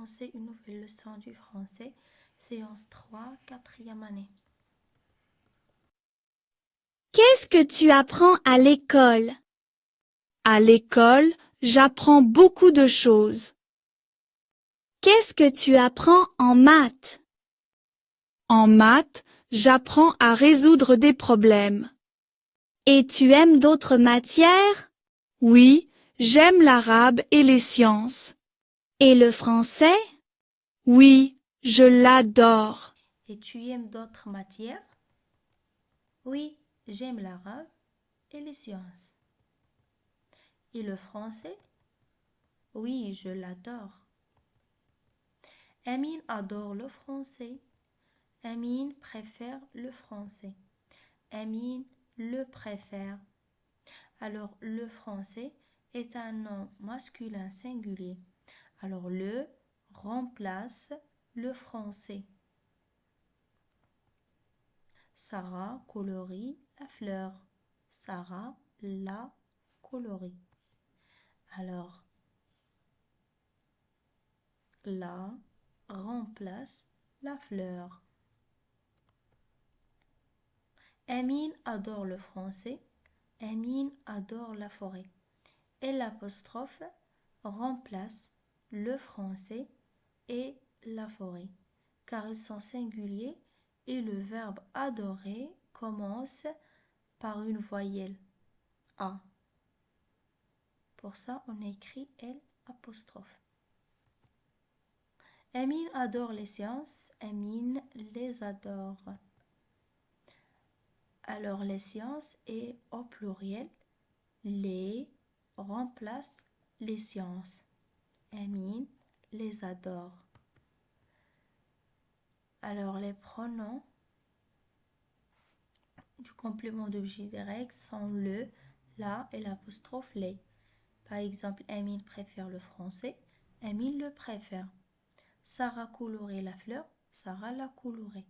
commencer une nouvelle leçon du français, séance 3, quatrième année. Qu'est-ce que tu apprends à l'école? À l'école, j'apprends beaucoup de choses. Qu'est-ce que tu apprends en maths? En maths, j'apprends à résoudre des problèmes. Et tu aimes d'autres matières? Oui, j'aime l'arabe et les sciences. Et le français? Oui, je l'adore. Et tu aimes d'autres matières? Oui, j'aime l'arabe et les sciences. Et le français? Oui, je l'adore. Amine adore le français. Amine préfère le français. Amine le préfère. Alors, le français est un nom masculin singulier. Alors, le remplace le français. Sarah colorie la fleur. Sarah la colorie. Alors, la remplace la fleur. Amine adore le français. Amine adore la forêt. Et l'apostrophe remplace le français et la forêt, car ils sont singuliers et le verbe adorer commence par une voyelle A. Pour ça, on écrit L apostrophe. Amine adore les sciences, Amine les adore. Alors les sciences est au pluriel, les remplace les sciences. Amine les adore. Alors les pronoms du complément d'objet direct sont le, la et l'apostrophe les. Par exemple, Amine préfère le français, Amine le préfère. Sarah colorait la fleur, Sarah l'a colorée.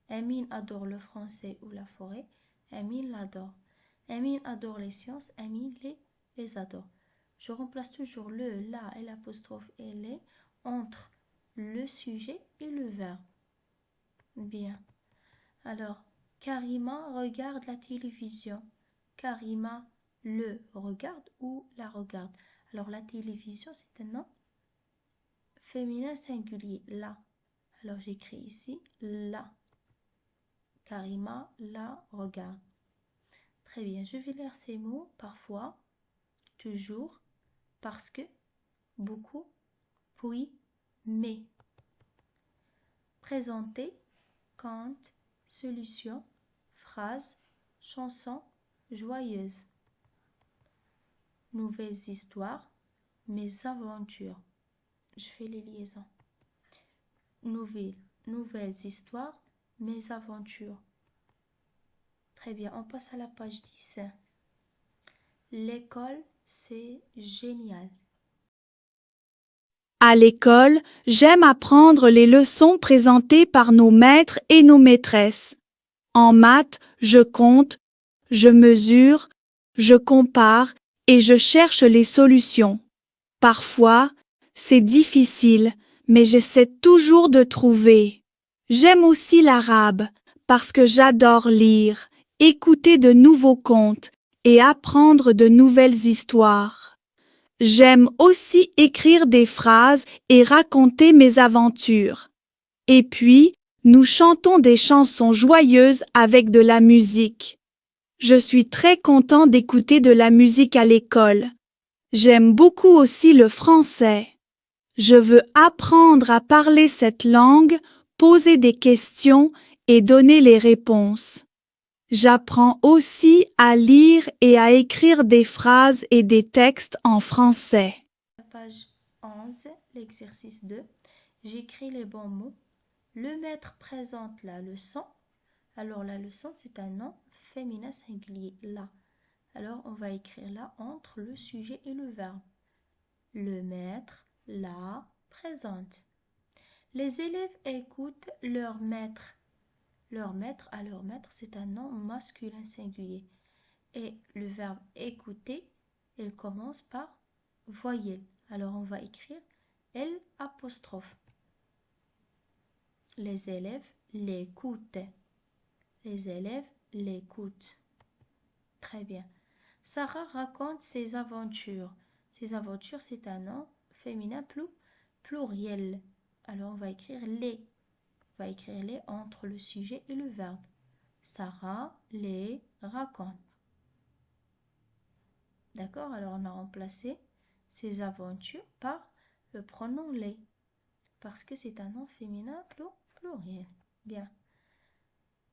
Amine adore le français ou la forêt, Amine l'adore. Amine adore les sciences, Amine les adore. Je remplace toujours le, la et l'apostrophe et les entre le sujet et le verbe. Bien. Alors, Karima regarde la télévision. Karima le regarde ou la regarde. Alors, la télévision, c'est un nom féminin singulier, la. Alors, j'écris ici la. Karima la regarde. Très bien, je vais lire ces mots parfois, toujours, parce que, beaucoup, puis, mais. Présenter, conte, solution, phrase, chanson, joyeuse. Nouvelles histoires, mes aventures. Je fais les liaisons. Nouvelles histoires, mes aventures. Très bien, on passe à la page 10. L'école, c'est génial. À l'école, j'aime apprendre les leçons présentées par nos maîtres et nos maîtresses. En maths, je compte, je mesure, je compare et je cherche les solutions. Parfois, c'est difficile, mais j'essaie toujours de trouver. J'aime aussi l'arabe parce que j'adore lire, écouter de nouveaux contes et apprendre de nouvelles histoires. J'aime aussi écrire des phrases et raconter mes aventures. Et puis, nous chantons des chansons joyeuses avec de la musique. Je suis très content d'écouter de la musique à l'école. J'aime beaucoup aussi le français. Je veux apprendre à parler cette langue, poser des questions et donner les réponses. J'apprends aussi à lire et à écrire des phrases et des textes en français. Page 11, l'exercice 2. J'écris les bons mots. Le maître présente la leçon. Alors la leçon, c'est un nom féminin singulier, la. Alors on va écrire là entre le sujet et le verbe. Le maître la présente. Les élèves écoutent leur maître. Leur maître, c'est un nom masculin singulier. Et le verbe écouter, il commence par voyelle. Alors on va écrire L apostrophe. Les élèves l'écoutent. Les élèves l'écoutent. Très bien. Sarah raconte ses aventures. Ses aventures, c'est un nom féminin pluriel. Alors, on va écrire les. On va écrire les entre le sujet et le verbe. Sarah les raconte. D'accord? Alors, on a remplacé ses aventures par le pronom les. Parce que c'est un nom féminin pluriel. Bien.